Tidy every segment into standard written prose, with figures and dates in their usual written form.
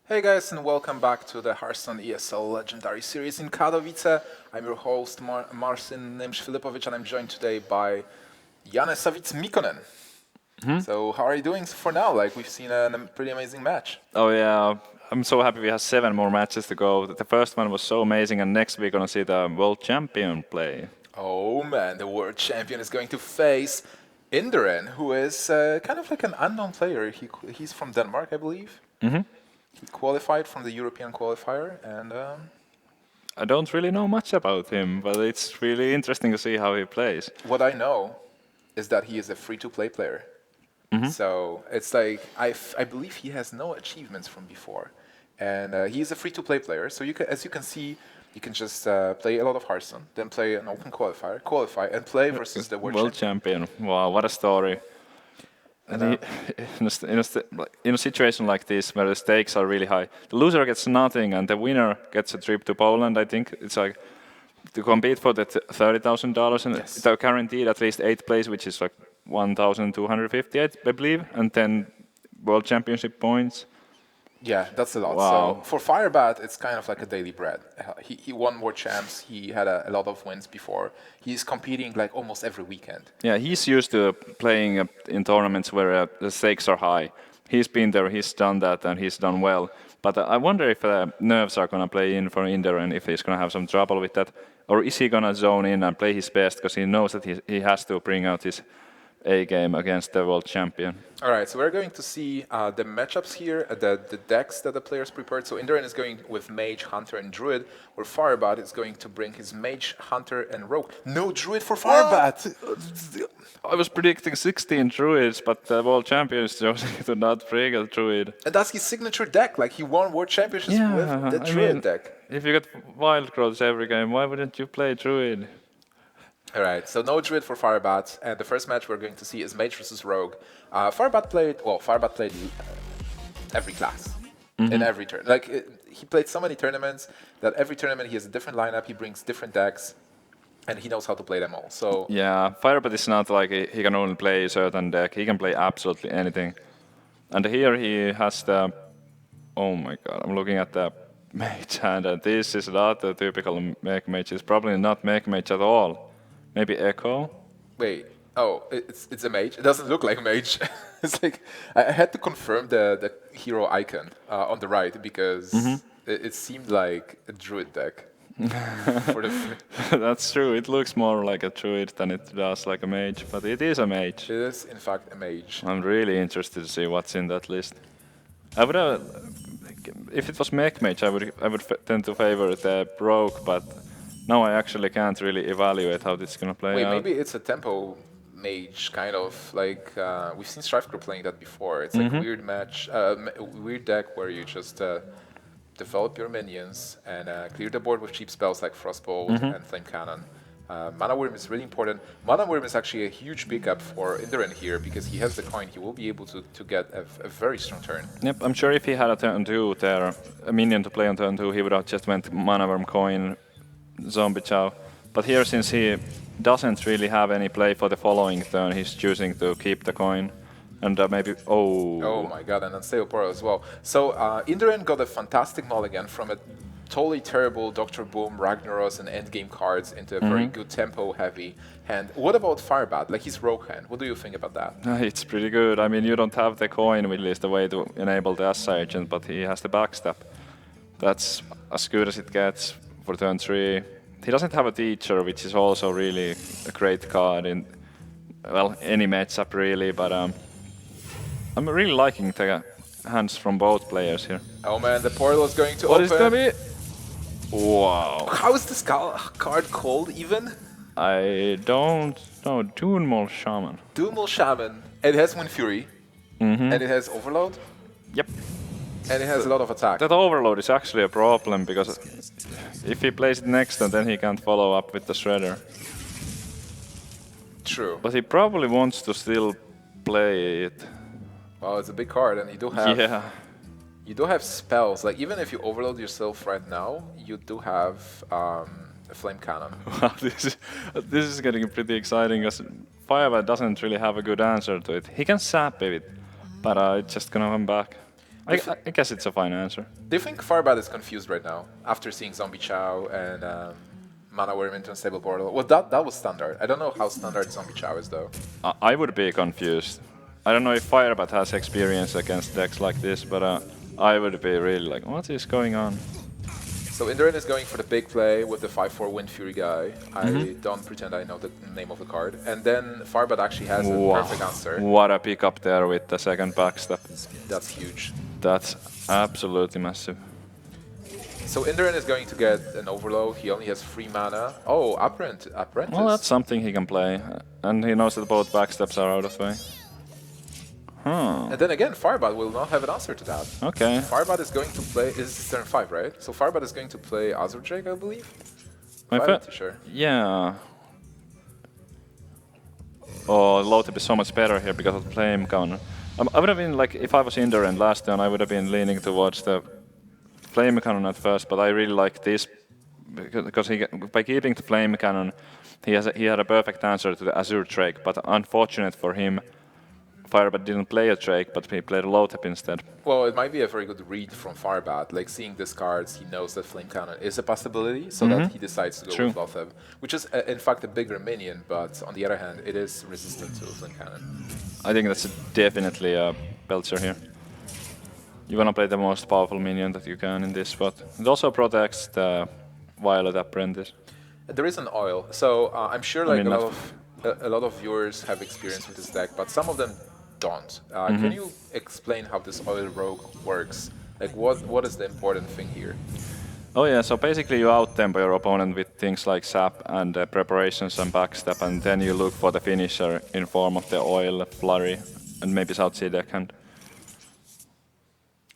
Hey guys, and welcome back to the Hearthstone ESL Legendary Series in Katowice. I'm your host Marcin Nemsch-Filipovic, and I'm joined today by Janne Savic-Mikkonen. So how are you doing for now? Like, we've seen a pretty amazing match. Oh yeah, I'm so happy we have 7 more matches to go. The first one was so amazing, and next we're gonna see the world champion play. Oh man, the world champion is going to face Inderen, who is kind of like an unknown player. He's from Denmark, I believe. He qualified from the European qualifier, and I don't really know much about him, but it's really interesting to see how he plays. what I know is that he is a free-to-play player. So it's like I believe he has no achievements from before, and he's a free-to-play player. So as you can see, you can just play a lot of Hearthstone, then play an open qualifier, qualify, and play versus the world champion. champion. Wow, what a story! And, And in a situation like this where the stakes are really high, the loser gets nothing and the winner gets a trip to Poland. I think it's like to compete for the $30,000 and Yes. they're guaranteed at least 8th place, which is like 1,258, I believe, and then world championship points. Yeah, that's a lot. Wow. So for Firebat, it's kind of like a daily bread. He won more champs. He had a lot of wins before. He's competing like almost every weekend. Yeah, he's used to playing in tournaments where the stakes are high. He's been there, he's done that, and he's done well. But I wonder if nerves are going to play in for Inderen, if he's going to have some trouble with that. Or is he going to zone in and play his best because he knows that he has to bring out his A game against the world champion. All right, so we're going to see the matchups here, the decks that the players prepared. So Inderen is going with Mage, Hunter, and Druid, where Firebat is going to bring his Mage, Hunter, and Rogue. No Druid for Firebat! I was predicting 16 Druids, but the world champion is choosing to not bring a Druid. And that's his signature deck. Like, he won World Championships with the Druid deck. If you get wild growths every game, why wouldn't you play Druid? All right, so no Druid for Firebat, and the first match we're going to see is Mage versus Rogue. Firebat played every class in every turn. Like, he played so many tournaments that every tournament he has a different lineup, he brings different decks, and he knows how to play them all. So Yeah, Firebat is not like he can only play a certain deck. He can play absolutely anything. And here he has the... Oh my god, I'm looking at the Mage hand, and this is not the typical Mech Mage. It's probably not Mech Mage at all. Maybe Echo? wait, oh, it's a Mage. It doesn't look like a Mage. It's like I had to confirm the hero icon on the right because it seemed like a Druid deck. For the That's true, it looks more like a Druid than it does like a Mage, but it is a Mage. It is in fact a Mage. I'm really interested to see what's in that list. I would if it was Mech Mage, I would tend to favor the Rogue, but now I actually can't really evaluate how this is gonna play Wait, out. maybe it's a tempo mage, kind of like we've seen Strifecro playing that before. It's like a weird match, weird deck where you just develop your minions and clear the board with cheap spells like Frostbolt and Flame Cannon. Mana Worm is really important. Mana Worm is actually a huge pickup for Inderen here because he has the coin. He will be able to get a very strong turn. Yep, I'm sure if he had a turn 2 there, a minion to play on turn 2, he would have just went Mana Worm coin, Zombie Chow. But here, since he doesn't really have any play for the following turn, he's choosing to keep the coin. And maybe... Oh my god, and Unstable Portal as well. So Inderen got a fantastic mulligan from a totally terrible Dr. Boom, Ragnaros, and endgame cards into a very good tempo-heavy hand. What about Firebat, like his rogue hand? What do you think about that? It's pretty good. I mean, you don't have the coin, which is the way to enable the Assay Agent, but he has the backstab. That's as good as it gets for turn 3. He doesn't have a Teacher, which is also really a great card in, well, any matchup really, but I'm really liking the hands from both players here. Oh man, the portal is going to What open. is gonna be? Wow. How is this card called even? I don't know. Dunmol Shaman. Doomel Shaman. It has Wind Fury, and it has Overload, Yep. and it has a lot of attack. That overload is actually a problem because if he plays it next turn, then he can't follow up with the Shredder. True. But he probably wants to still play it. Well, it's a big card, and you do have Yeah. you do have spells. Like even if you overload yourself right now, you do have a Flame Cannon. Wow, this is getting pretty exciting because Firebat doesn't really have a good answer to it. He can sap it, but it's just gonna come back. I guess it's a fine answer. Do you think Firebat is confused right now after seeing Zombie Chow and Mana Worm into Unstable Portal? Well, that was standard. I don't know how standard Zombie Chow is though. I would be confused. I don't know if Firebat has experience against decks like this, but I would be really like, what is going on? So Inderen is going for the big play with the 5/4 Wind Fury guy. I don't pretend I know the name of the card. And then Firebat actually has a perfect answer. What a pickup there with the second backstep. That's huge. That's absolutely massive. So Inderen is going to get an overload. He only has 3 mana. Oh, Apprentice. Well, that's something he can play. And he knows that both backsteps are out of the way. Huh. And then again, Firebat will not have an answer to that. Okay. Firebat is going to play... It's turn 5, right? So Firebat is going to play Azure Drake, I believe? Sure. Yeah. Oh, low tip is so much better here because of the flame cannon. I would have been like, if I was Inderen last turn, I would have been leaning towards the flame cannon at first, but I really like this because by keeping the flame cannon, he had a perfect answer to the Azure Drake, but unfortunate for him, Firebat didn't play a Drake, but he played a low tap instead. Well, it might be a very good read from Firebat. Like, seeing these cards, he knows that Flame Cannon is a possibility, so that he decides to go with Lothab, which is, in fact, a bigger minion, but on the other hand, it is resistant to Flame Cannon. I think that's definitely a Belcher here. You wanna play the most powerful minion that you can in this spot. It also protects the Violet Apprentice. There is an oil, so I'm sure like a lot of viewers have experience with this deck, but some of them don't. Can you explain how this oil rogue works? Like, what is the important thing here? Oh yeah, so basically you out-tempo your opponent with things like sap and preparations and backstep, and then you look for the finisher in form of the oil, flurry, and maybe Southsea deckhand.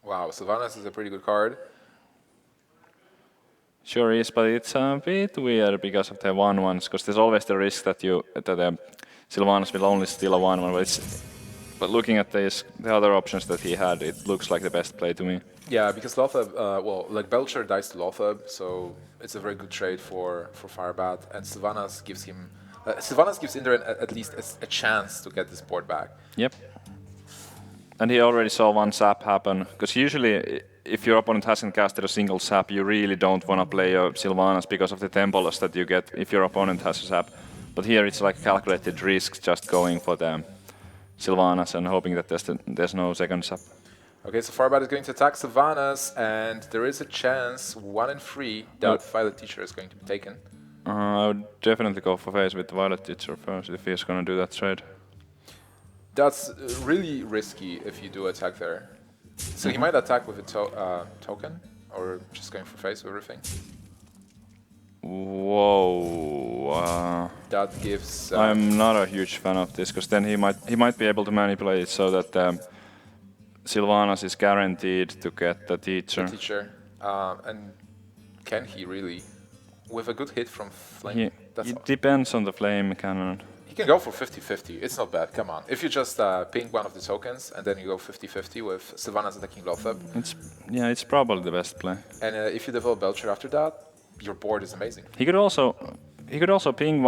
Wow, Sylvanas is a pretty good card. Sure is, but it's a bit weird because of the 1/1s, because there's always the risk that Sylvanas will only steal a 1/1, but looking at the other options that he had, it looks like the best play to me. Yeah, because Lothab, well, like Belcher dies to Lothab, so it's a very good trade for Firebat, and Sylvanas gives him, Sylvanas gives Inderen at least a chance to get this board back. Yep. And he already saw one sap happen, because usually if your opponent hasn't casted a single sap, you really don't want to play a Sylvanas because of the tempo loss that you get if your opponent has a sap. But here it's like calculated risk, just going for the Sylvanas and hoping that there's no second sap. Okay, so Firebat is going to attack Sylvanas, and there is a chance, 1 in 3, that Violet Teacher is going to be taken. I would definitely go for face with the Violet Teacher first if he's going to do that trade. That's really risky if you do attack there. So he might attack with a token, or just going for face with everything. Whoa. That gives... I'm not a huge fan of this, because then he might be able to manipulate it so that Sylvanas is guaranteed to get the Teacher. And can he really? With a good hit from Flame? It depends on the Flame Cannon. He can go for 50-50, it's not bad, come on. If you just ping one of the tokens and then you go 50-50 with Sylvanas attacking Lothab. It's probably the best play. And if you develop Belcher after that, your board is amazing. He could also ping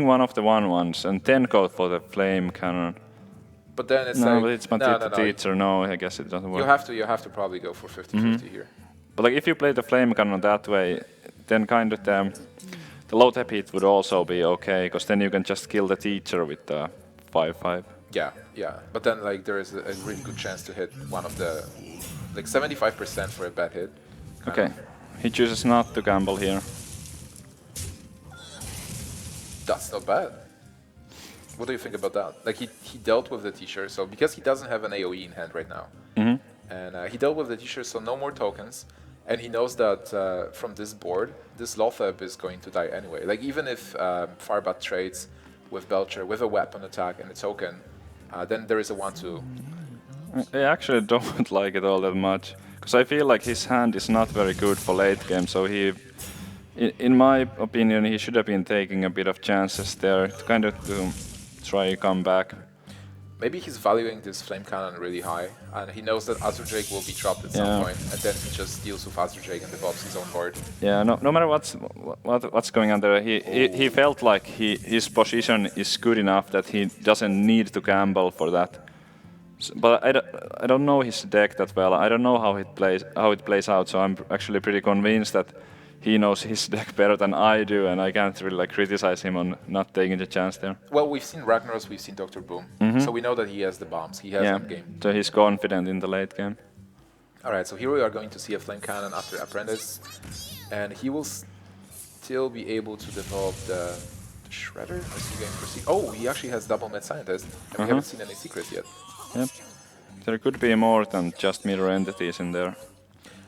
one of the 1/1s and then go for the Flame Cannon. But then it's but it's Teacher. No, I guess it doesn't work. You have to probably go for 50-50 here. But like if you play the Flame Cannon that way, then kind of the low tap hit would also be okay, because then you can just kill the Teacher with the 5/5. Yeah. But then like there is a really good chance to hit one of the, like 75% for a bad hit. Okay, he chooses not to gamble here. That's not bad. What do you think about that? Like he dealt with the Teacher, so because he doesn't have an AoE in hand right now, and he dealt with the Teacher, so no more tokens. And he knows that from this board, this Lothab is going to die anyway. Like, even if Firebat trades with Belcher, with a weapon attack and a token, then there is a 1/2. I actually don't like it all that much, because I feel like his hand is not very good for late game, so in my opinion, he should have been taking a bit of chances there to kind of try to come back. Maybe he's valuing this Flame Cannon really high, and he knows that Azure Drake will be dropped at some point, and then he just deals with Azure Drake and develops his own board. Yeah, no matter what's going on there, he felt like his position is good enough that he doesn't need to gamble for that. But I don't know his deck that well. I don't know how it plays out. So I'm actually pretty convinced that he knows his deck better than I do, and I can't really like criticize him on not taking the chance there. Well, we've seen Ragnaros, we've seen Dr. Boom, so we know that he has the bombs. He has Yeah, endgame. so he's confident in the late game. All right, so here we are going to see a flame cannon after Apprentice, and he will still be able to develop the Shredder. Is he going for Oh, he actually has double Med Scientist, and we haven't seen any secrets yet. Yep. There could be more than just mirror entities in there.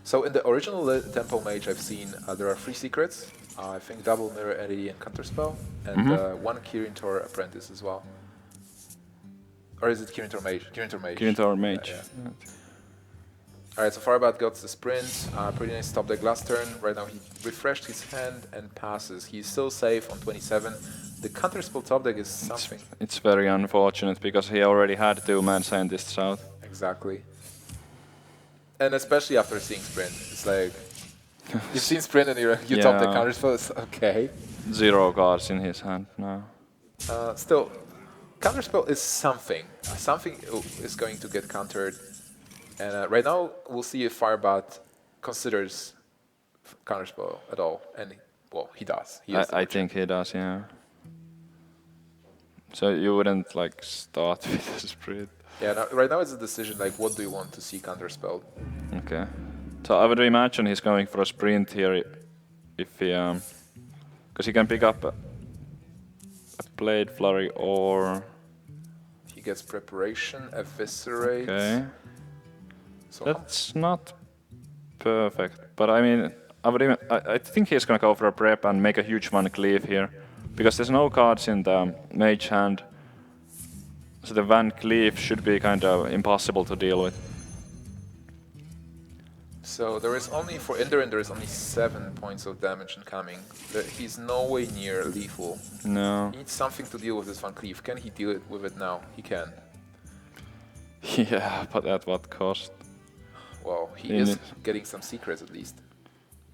So in the original Tempo Mage I've seen there are 3 secrets. I think double mirror entity and counterspell, and 1 Kirin Tor Apprentice as well. Or is it Kirin Tor Mage? Kirin Tor Mage. Kirin Tor Mage. Yeah. Alright, so Firebat got the sprint, pretty nice top deck last turn. Right now he refreshed his hand and passes. He's still safe on 27. The counterspell top deck is something. It's very unfortunate because he already had 2 mad scientists out. Exactly. And especially after seeing sprint, it's like you've seen sprint and you top the counterspell. It's okay. 0 cards in his hand now. Still, counterspell is something. Something is going to get countered. And right now, we'll see if Firebat considers counterspell at all. And, well, he does. I think he does, yeah. So you wouldn't, like, start with a sprint? Yeah, right now it's a decision, like, what do you want to see counterspelled? Okay. So I would imagine he's going for a sprint here if he... Because he can pick up a Blade Flurry or... He gets preparation, eviscerate... Okay. So that's not perfect, but I mean, I think he's gonna go for a prep and make a huge Van Cleave here, because there's no cards in the Mage hand, so the Van Cleave should be kind of impossible to deal with. So there is only, for Inderen, there is only 7 points of damage incoming. He's no way near lethal. No. He needs something to deal with this Van Cleave. Can he deal with it now? He can. Yeah, but at what cost? Well, he is getting some secrets at least.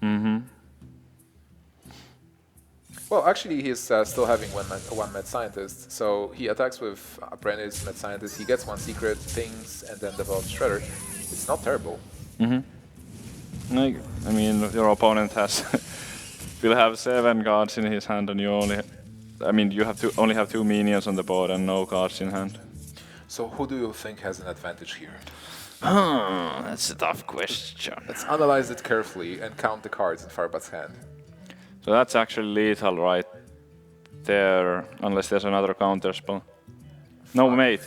Mm-hmm. Well, actually, he's still having one Med Scientist, so he attacks with Apprentice, Med Scientist, he gets 1 secret, things, and then develops Shredder. It's not terrible. Mm-hmm. I mean, your opponent will have 7 cards in his hand, and you only... I mean, you only have 2 minions on the board and no cards in hand. So who do you think has an advantage here? That's a tough question. Let's analyze it carefully and count the cards in Firebat's hand. So that's actually lethal right there, unless there's another counter spell. No, mate.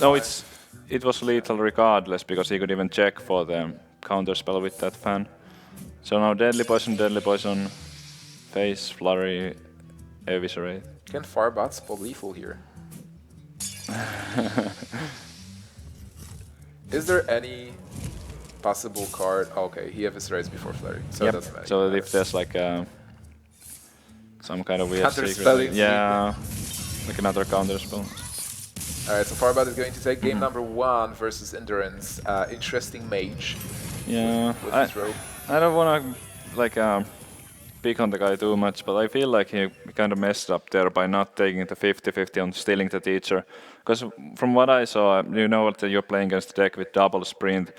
No, it was lethal regardless, because he could even check for the counter spell with that fan. So now deadly poison, face, flurry, eviscerate. Can Firebat spell lethal here? Is there any possible card? Okay, he eviscerates before flurry, so it doesn't matter. So if there's like some kind of weird Counter-spelling, yeah, like another counter spell. Alright, so Firebat is going to take game number 1 versus Induran's interesting Mage. Yeah, with his rogue. I don't want to like pick on the guy too much, but I feel like he kind of messed up there by not taking the 50-50 on stealing the teacher. Because from what I saw, you know that you're playing against a deck with double sprint,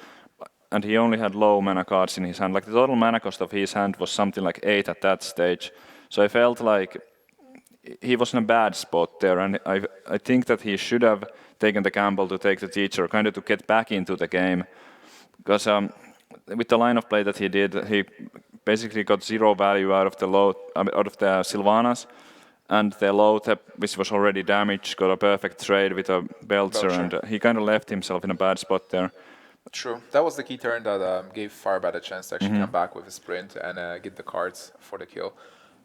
and he only had low mana cards in his hand. Like the total mana cost of his hand was something like 8 at that stage. So I felt like he was in a bad spot there, and I think that he should have taken the gamble to take the teacher, kind of to get back into the game. Because with the line of play that he did, he basically got 0 value out of the Sylvanas, and the Loatheb, which was already damaged, got a perfect trade with a Belcher, and he kind of left himself in a bad spot there. True. That was the key turn that gave Firebat a chance to actually come back with a sprint and get the cards for the kill.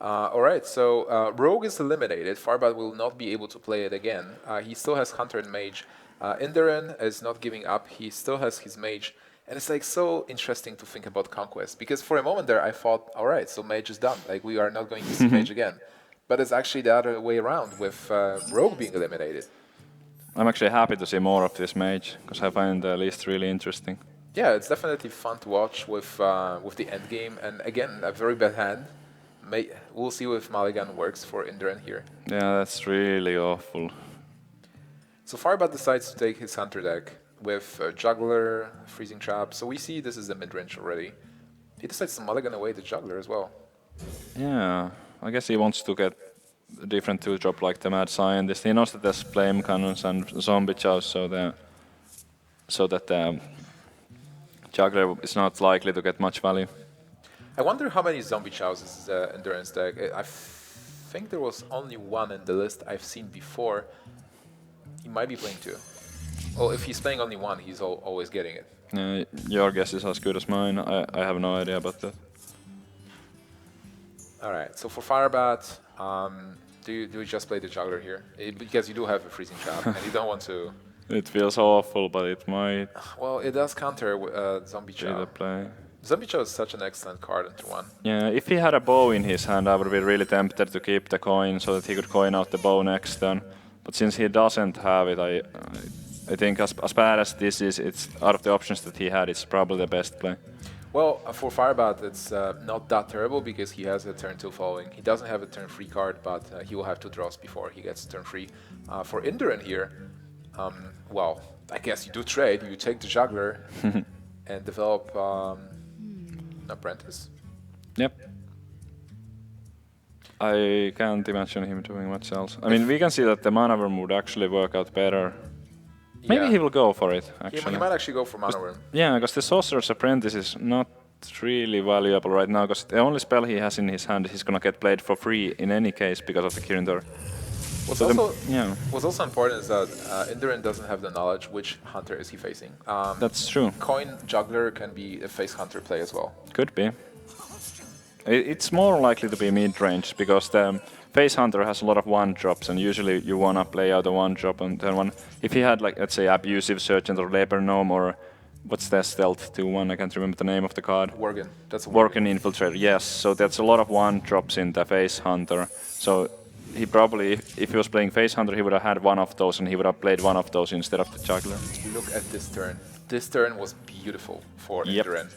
Alright, so Rogue is eliminated. Firebat will not be able to play it again. He still has Hunter and Mage. Inderen is not giving up. He still has his Mage. And it's like so interesting to think about Conquest, because for a moment there I thought, alright, so Mage is done. Like we are not going to see Mage again. But it's actually the other way around with Rogue being eliminated. I'm actually happy to see more of this Mage, because I find the list really interesting. Yeah, it's definitely fun to watch with the end game, and again, a very bad hand. We'll see if Mulligan works for Inderen here. Yeah, that's really awful. So Firebat decides to take his Hunter deck with Juggler, Freezing Trap. So we see this is the mid-range already. He decides to mulligan away the Juggler as well. Yeah, I guess he wants to get a different 2-drop like the Mad Scientist. He knows that there's Flame Cannons and Zombie Chows, so that the Juggler is not likely to get much value. I wonder how many Zombie Chows is Induran's deck. I think there was only one in the list I've seen before. He might be playing 2. Well, if he's playing only 1, he's always getting it. Your guess is as good as mine. I have no idea about that. Alright, so for Firebat, do you just play the Juggler here? Because you do have a Freezing Trap, and you don't want to... It feels awful, but it might... Well, it does counter Zombie Chow. Play. Zombie Chow is such an excellent card in turn 1. Yeah, if he had a bow in his hand, I would be really tempted to keep the coin so that he could coin out the bow next turn. But since he doesn't have it, I think as bad as this is, it's out of the options that he had, it's probably the best play. Well, for Firebat, it's not that terrible because he has a turn 2 following. He doesn't have a turn 3 card, but he will have 2 draws before he gets turn 3. For Inderen here, well, I guess you do trade. You take the Juggler and develop Apprentice. Yep. I can't imagine him doing much else. I mean, we can see that the Mana Worm would actually work out better. Maybe he will go for it, actually. He might actually go for Mana Worm. Yeah, because the Sorcerer's Apprentice is not really valuable right now, because the only spell he has in his hand, he's gonna get played for free in any case because of the Kirindor. What's also important is that Inderen doesn't have the knowledge which Hunter is he facing. That's true. Coin Juggler can be a face Hunter play as well. Could be. It's more likely to be mid-range, because the face Hunter has a lot of 1-drops, and usually you wanna play out a 1-drop on turn 1. If he had, like, let's say, Abusive Sergeant or Labor Gnome or what's the stealth 2-1? I can't remember the name of the card. Worgen. That's a Worgen Infiltrator. Yes. So that's a lot of 1-drops in the face Hunter. So he probably, if he was playing face Hunter, he would have had one of those, and he would have played one of those instead of the Juggler. Look at this turn. This turn was beautiful for Inderen.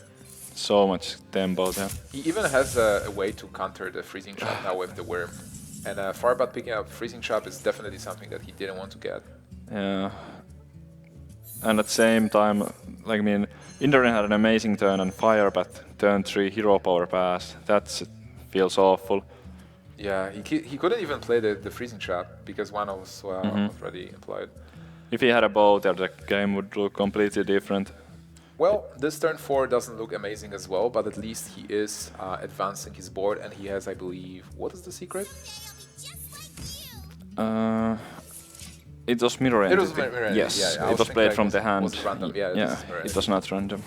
So much tempo there. He even has a way to counter the Freezing Trap now with the Worm. And Firebat picking up Freezing Trap is definitely something that he didn't want to get. Yeah. And at the same time, like, I mean, Inderen had an amazing turn, and Firebat turn 3 Hero Power Pass. That feels awful. Yeah, he couldn't even play the Freezing Trap because one was already employed. If he had a bow there, the game would look completely different. Well, this turn 4 doesn't look amazing as well, but at least he is advancing his board, and he has, I believe, what is the secret? It was Mirror Entity. It was Mirror Entity. Yes, yeah, it was played from the hand. Was random. Yeah, it was not random.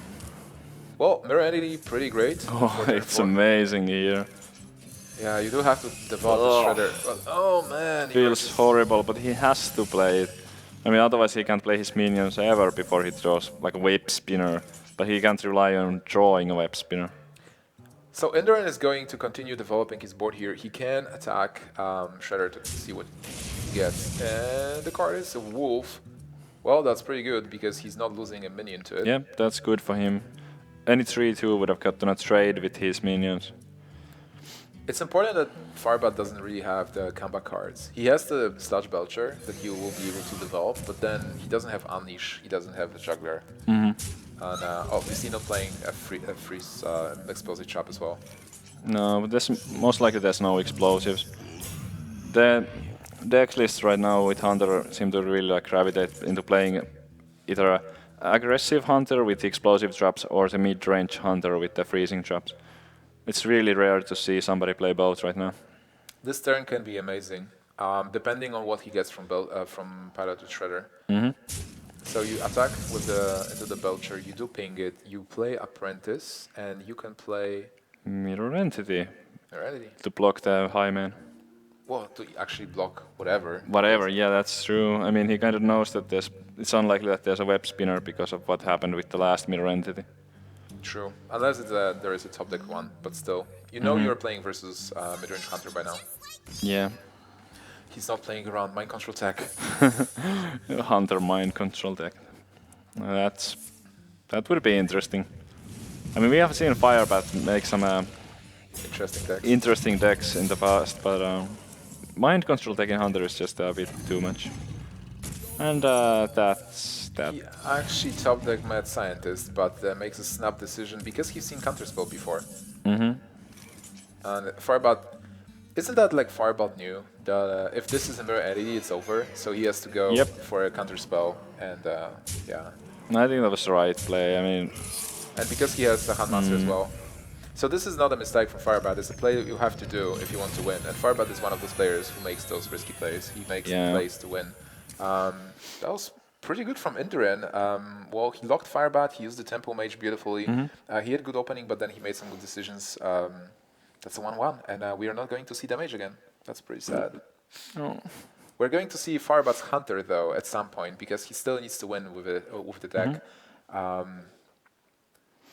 Well, Mirror Entity, pretty great. Oh, it's amazing here. Yeah, you do have to develop the Shredder. But, oh man, feels horrible, but he has to play it. I mean, otherwise he can't play his minions ever before he draws like a Web Spinner. But he can't rely on drawing a Web Spinner. So Inderen is going to continue developing his board here. He can attack Shredder to see what he gets. And the card is a Wolf. Well, that's pretty good because he's not losing a minion to it. Yeah, that's good for him. Any 3-2 would have gotten a trade with his minions. It's important that Firebat doesn't really have the combat cards. He has the Sludge Belcher that he will be able to develop, but then he doesn't have Unleash, he doesn't have the Juggler. And obviously not playing a freeze explosive trap as well. No, but most likely there's no explosives. The deck list right now with Hunter seem to really like gravitate into playing either an aggressive Hunter with the explosive traps or the mid-range Hunter with the freezing traps. It's really rare to see somebody play both right now. This turn can be amazing, depending on what he gets from Pilot to Shredder. So you attack with into the Belcher, you do ping it, you play Apprentice, and you can play... Mirror Entity. Mirror Entity. To block the High Man. Well, to actually block whatever. Whatever, yeah, that's true. I mean, he kind of knows that it's unlikely that there's a Web Spinner because of what happened with the last Mirror Entity. True, unless there is a top deck one, but still. You know you're playing versus mid-range Hunter by now. Yeah. He's not playing around Mind Control Tech. Hunter Mind Control Tech. That would be interesting. I mean, we have seen Firebat make some interesting decks in the past, but Mind Control Tech in Hunter is just a bit too much. And that's that. He actually top deck Mad Scientist, but makes a snap decision because he's seen Counterspell before. Mm-hmm. And Firebat, isn't that like Firebat knew that if this is a mirror entity, it's over, so he has to go Yep. for a Counterspell, and yeah. I think that was the right play. I mean, And because he has the Handmaster as well. So this is not a mistake from Firebat, it's a play that you have to do if you want to win. And Firebat is one of those players who makes those risky plays. He makes plays to win. That was pretty good from Inderen. Well, he locked Firebat, he used the Tempo Mage beautifully. He had good opening, but then he made some good decisions. That's a 1-1, and we are not going to see the Mage again. That's pretty sad. oh. We're going to see Firebat's Hunter, though, at some point, because he still needs to win with, with the deck.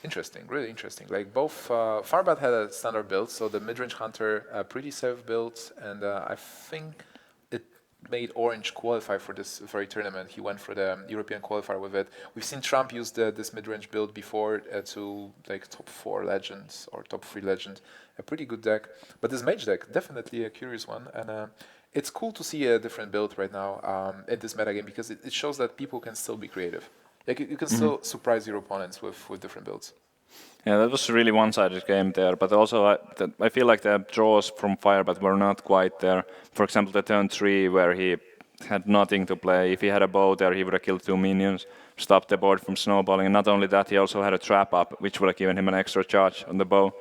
Interesting, really interesting. Like both, Firebat had a standard build, so the mid-range Hunter, pretty safe build, and I think it made Orange qualify for this very tournament. He went for the European qualifier with it. We've seen Trump use this mid-range build before to like top 4 legends or top 3 legend. A pretty good deck, but this Mage deck, definitely a curious one, and it's cool to see a different build right now in this metagame because it shows that people can still be creative. Like you can still surprise your opponents with different builds. Yeah, that was a really one-sided game there, but also I feel like the draws from Firebat were not quite there. For example, the turn 3 where he had nothing to play. If he had a bow there, he would have killed 2 minions, stopped the board from snowballing, and not only that, he also had a trap up, which would have given him an extra charge on the bow.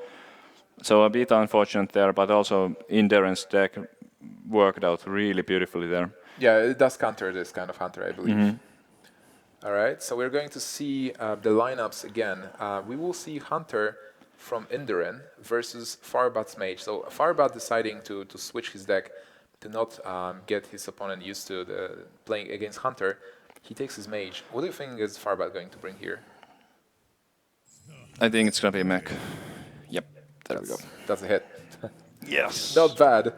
So a bit unfortunate there, but also Inderen's deck worked out really beautifully there. Yeah, it does counter this kind of Hunter, I believe. All right, so we're going to see the lineups again. We will see Hunter from Inderen versus Firebat's Mage. So Firebat deciding to switch his deck to not get his opponent used to playing against Hunter. He takes his Mage. What do you think is Firebat going to bring here? I think it's going to be a mech. Yep, there we go. That's a hit. Yes. Not bad.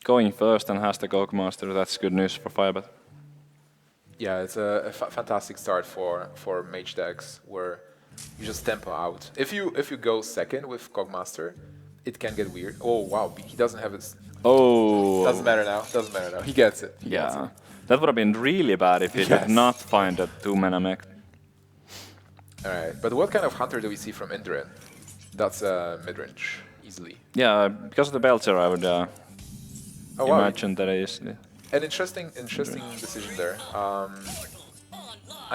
Going first and has the Gogmaster, that's good news for Firebat. Yeah, it's a fantastic start for Mage decks where you just tempo out. If you go second with Cogmaster, it can get weird. Oh wow, he doesn't have it. Oh. Doesn't matter now. Doesn't matter now. He gets it. He gets it. That would have been really bad if he did not find a 2-mana mech. All right, but what kind of Hunter do we see from Inderen? That's mid-range, easily. Yeah, because of the Belcher, I would imagine that is. An interesting decision there.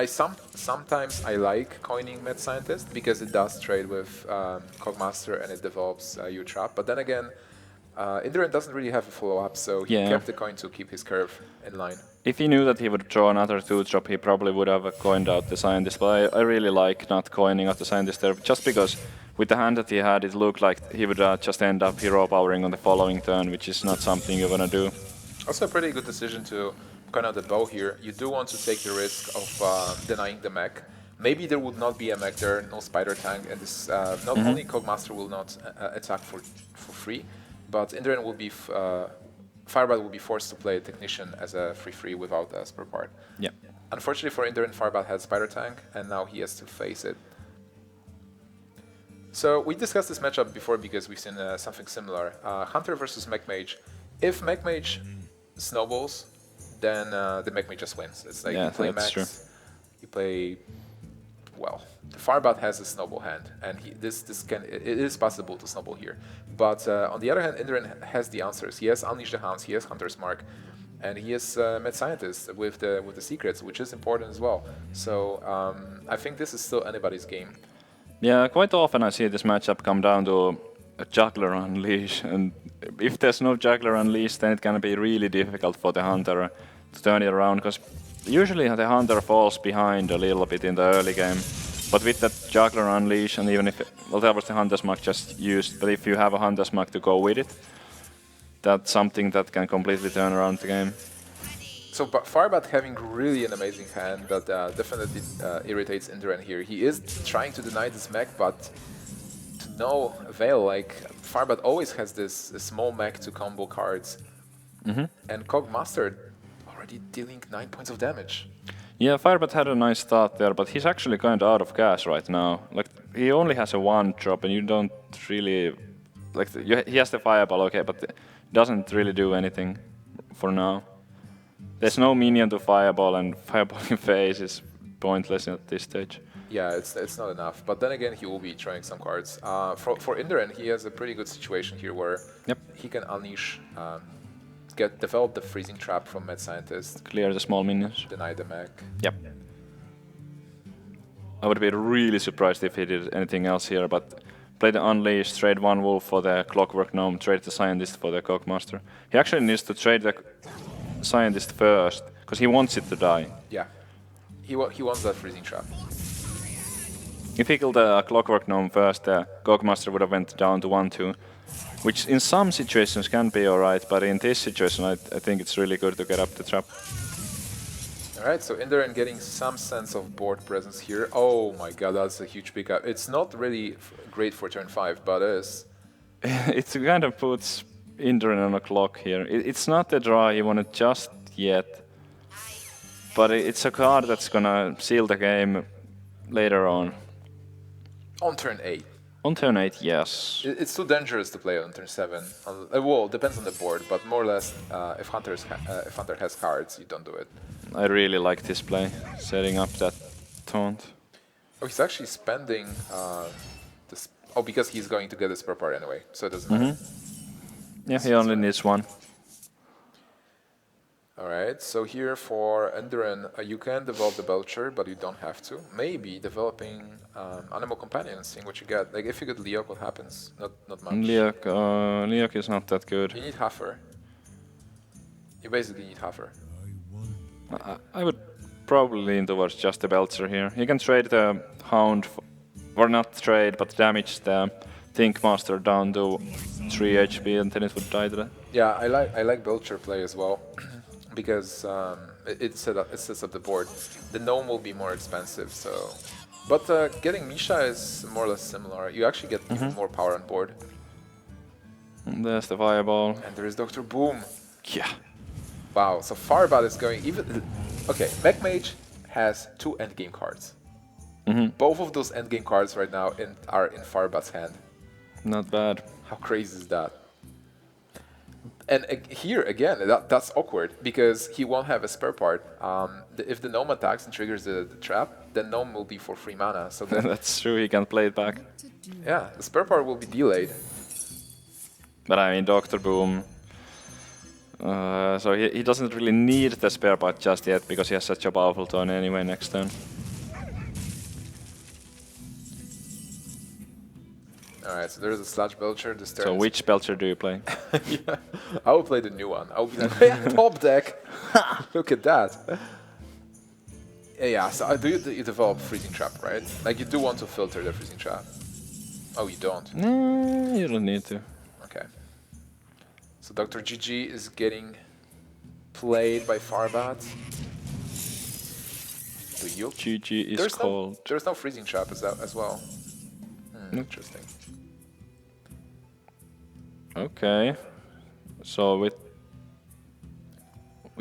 Sometimes I like coining Mad Scientist because it does trade with Cogmaster and it develops U-Trap. But then again, Inderen doesn't really have a follow-up, so he kept the coin to keep his curve in line. If he knew that he would draw another 2-drop, he probably would have coined out the Scientist. But I really like not coining out the Scientist there, just because with the hand that he had, it looked like he would just end up hero powering on the following turn, which is not something you want to do. Also a pretty good decision to coin out the bow here. You do want to take the risk of denying the mech. Maybe there would not be a mech there, no spider tank, and this not only Cogmaster will not attack for free, but Inderen will be Firebat will be forced to play Technician as a free without a spare part. Yeah. Unfortunately for Inderen, Firebat had spider tank, and now he has to face it. So we discussed this matchup before because we've seen something similar. Hunter versus Mech Mage. If Mech Mage snowballs, then the Mech Mage just wins. It's like you play mechs, you play, well, the Firebat has a snowball hand, and it is possible to snowball here. But on the other hand, Inderen has the answers. He has Unleash the Hounds, he has Hunter's Mark, and he is Mad Scientist with the secrets, which is important as well. So I think this is still anybody's game. Yeah, quite often I see this matchup come down to a Juggler Unleash, and if there's no Juggler Unleash, then it can be really difficult for the Hunter to turn it around, because usually the Hunter falls behind a little bit in the early game. But with that Juggler Unleash, and even if, well, that was the Hunter's Mark just used, but if you have a Hunter's Mark to go with it, that's something that can completely turn around the game. So Firebat having really an amazing hand, but definitely irritates Inderen here. He is trying to deny this mech, but to no avail. Like Firebat always has this small mech to combo cards, and Cogmaster already dealing 9 points of damage. Yeah, Firebat had a nice start there, but he's actually kind of out of gas right now. Like he only has a 1-drop, and you don't really he has the Fireball, okay, but it doesn't really do anything for now. There's no minion to fireball, and fireballing phase is pointless at this stage. Yeah, it's not enough. But then again, he will be trying some cards. For Inderen, he has a pretty good situation here where he can unleash, develop the freezing trap from Mad Scientist, Clear the small minions. deny the mech. Yep. I would be really surprised if he did anything else here, but play the Unleash, trade one wolf for the Clockwork Gnome, trade the Scientist for the Cogmaster. He actually needs to trade the Scientist first, because he wants it to die. Yeah, he wants that freezing trap. If he killed the Clockwork Gnome first, the Cogmaster would have went down to 1-2, which in some situations can be alright, but in this situation I think it's really good to get up the trap. Alright, so Inderen getting some sense of board presence here. Oh my god, that's a huge pickup. It's not really great for turn 5, but it is. It kind of puts Inderen on a clock here. It's not the draw he wanted just yet, but it's a card that's gonna seal the game later on. On turn 8. On turn 8, yes. It's too dangerous to play on turn 7. Well, depends on the board, but more or less, if Hunter has cards, you don't do it. I really like this play, setting up that taunt. Oh, he's actually spending this. Oh, because he's going to get a spare part anyway, so it doesn't matter. Yeah, he only needs one. Alright, so here for Inderen, you can develop the Belcher, but you don't have to. Maybe developing Animal Companion, seeing what you get. Like, if you get Leok, what happens? Not much. Leok is not that good. You need Huffer. You basically need Huffer. I would probably lean towards just the Belcher here. You can trade the Hound, or not trade, but damage the Think Master down to 3 HP and then it would die to that. Yeah, I like Belcher play as well, because it sets up the board. The Gnome will be more expensive, so... But getting Misha is more or less similar. You actually get even more power on board. And there's the Fireball. And there is Dr. Boom. Yeah. Wow, so Firebat is going even... Okay, Mage has 2 endgame cards. Both of those endgame cards right now are in Firebat's hand. Not bad. How crazy is that? And here, again, that's awkward, because he won't have a spare part. If the Gnome attacks and triggers the trap, then Gnome will be for free mana. So then That's true, he can play it back. yeah, the spare part will be delayed. But I mean, Dr. Boom... so he doesn't really need the spare part just yet, because he has such a powerful turn anyway next turn. Alright, so there's a Sludge Belcher. This turn So which Belcher do you play? yeah, I will play the new one. I will be like, hey, top deck! Look at that! Yeah, so you develop Freezing Trap, right? Like, you do want to filter the Freezing Trap. Oh, you don't? No, you don't need to. Okay. So Dr. GG is getting played by Firebat. GG is called. There's no Freezing Trap as well. Interesting. Okay. So with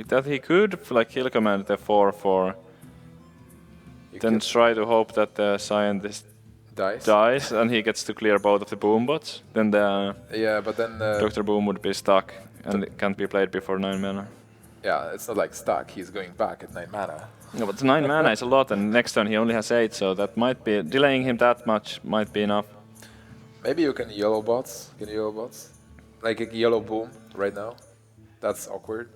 that he could like kill command the 4/4. Then try to hope that the Scientist dies and he gets to clear both of the Boom bots. Then the but then Dr. Boom would be stuck and it can't be played before 9 mana. Yeah, it's not like stuck. He's going back at 9 mana. No, but 9 mana is a lot, and next turn he only has 8, so that might be delaying him that much might be enough. Maybe you can yellow bots. Like a yellow Boom right now. That's awkward.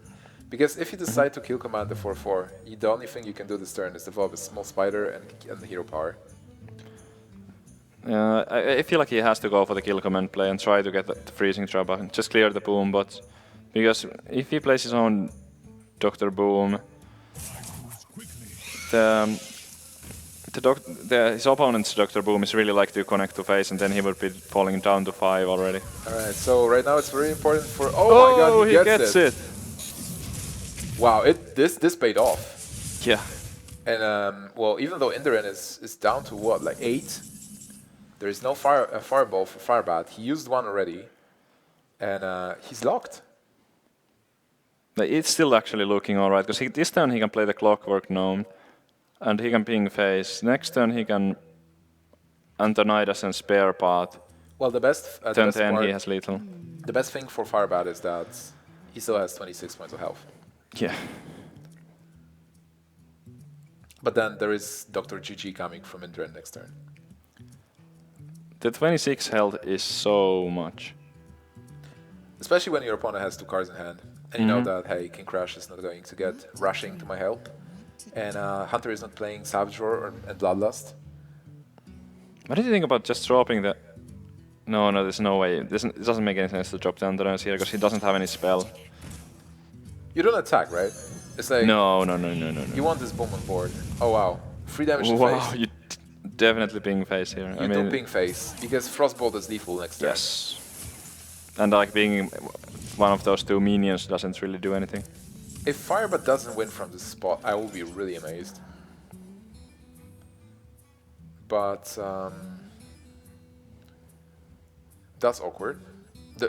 Because if you decide to kill command the 4/4, the only thing you can do this turn is develop a small spider and the hero power. I feel like he has to go for the kill command play and try to get the freezing trap and just clear the Boom bots. Because if he plays his own Dr. Boom, his opponent's Dr. Boom is really like to connect to face, and then he would be falling down to 5 already. Alright, so right now it's very important for... Oh my god, he gets it! Wow, this paid off. Yeah. And, well, even though Inderen is down to what, like 8? There is no fireball for Firebat. He used one already. And he's locked. It's still actually looking alright, because this turn he can play the Clockwork Gnome, and he can ping face. Next turn he can Antonidas and spare part. Well, the best... turn 10 he has lethal. The best thing for Firebat is that he still has 26 points of health. Yeah. But then there is Dr. GG coming from Inderen next turn. The 26 health is so much. Especially when your opponent has 2 cards in hand. And you know that, hey, King Crash is not going to get rushing to my help. And Hunter is not playing Savage Roar and Bloodlust. What did you think about just dropping the... No, there's no way. It doesn't make any sense to drop the Induran here because he doesn't have any spell. You don't attack, right? It's like... No. You want this boom on board. Oh, wow. 3 damage to Wow, face. you definitely ping face here. You do ping face, because Frostbolt is lethal next turn. Yes. And like being one of those 2 minions doesn't really do anything. If Firebat doesn't win from this spot, I will be really amazed. But that's awkward.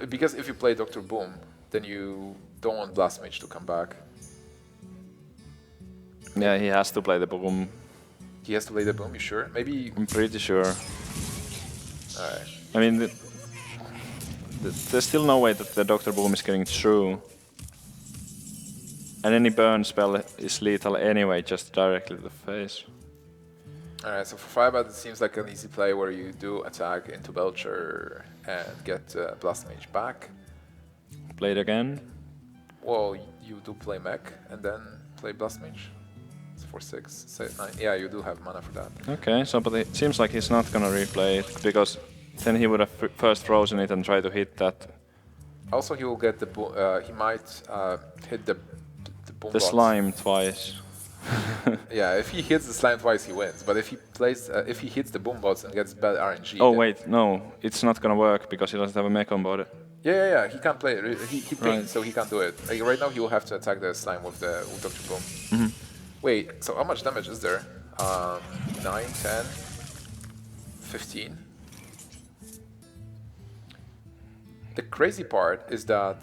Because if you play Dr. Boom, then you don't want Blast Mage to come back. Yeah, he has to play the boom. He has to play the Boom, you sure? Maybe... I'm pretty sure. Alright. I mean, there's still no way that the Dr. Boom is getting through. And any burn spell is lethal anyway, just directly to the face. Alright, so for Firebat it seems like an easy play where you do attack into Belcher and get Blast Mage back. Play it again. Well, you do play Mech and then play Blast Mage. It's 4/6, 9. Yeah, you do have mana for that. Okay, so but it seems like he's not gonna replay it because then he would have first frozen it and try to hit that. Also, he will get the he might hit the boom The bots. slime twice. Yeah, if he hits the slime twice, he wins. But if he plays, if he hits the boom bots and gets bad RNG. Oh wait, no, it's not gonna work because he doesn't have a mech on board. Yeah, he can't play it. He pinged, Right. so he can't do it. Like, right now, he will have to attack the slime with Dr. Boom. Wait, so how much damage is there? 9, 10, 15. The crazy part is that